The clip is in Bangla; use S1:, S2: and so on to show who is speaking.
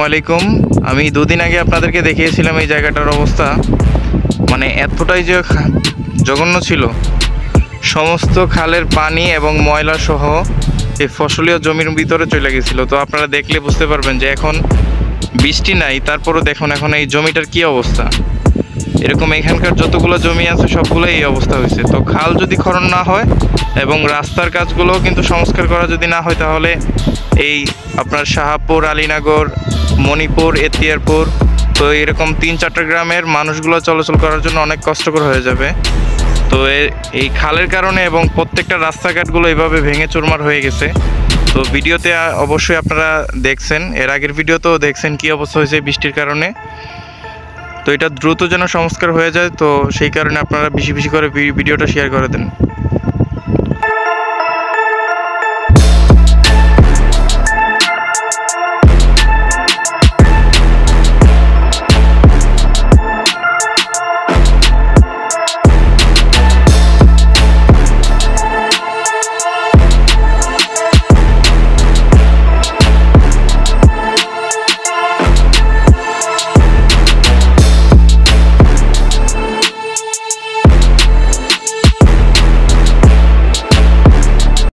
S1: আলাইকুম। আমি দুদিন আগে আপনাদেরকে দেখিয়েছিলাম এই জায়গাটার অবস্থা, মানে এতটাই যে জঘন্য ছিল। সমস্ত খালের পানি এবং ময়লা সহ এই ফসলীয় জমির ভিতরে চলে গেছিলো। তো আপনারা দেখলে বুঝতে পারবেন যে এখন বৃষ্টি নাই, তারপরও দেখুন এখন এই জমিটার কি অবস্থা। এরকম এখানকার যতগুলো জমি আছে সবগুলোই এই অবস্থা হয়েছে। তো খাল যদি খনন না হয় এবং রাস্তার কাজগুলো কিন্তু সংস্কার করা যদি না হয়, তাহলে এই আপনার শাহাপুর, আলীনগর, মণিপুর, এতিয়ারপুর, তো এরকম 3-4টা গ্রামের মানুষগুলো চলাচল করার জন্য অনেক কষ্টকর হয়ে যাবে। তো এই খালের কারণে এবং প্রত্যেকটা রাস্তাঘাটগুলো এইভাবে ভেঙে চুরমার হয়ে গেছে। তো ভিডিওতে অবশ্যই আপনারা দেখছেন, এর আগের ভিডিওতেও দেখছেন কী অবস্থা হয়েছে বৃষ্টির কারণে। তো এটা দ্রুত যেন সংস্কার হয়ে যায়, তো সেই কারণে আপনারা বেশি বেশি করে ভিডিওটা শেয়ার করে দেন।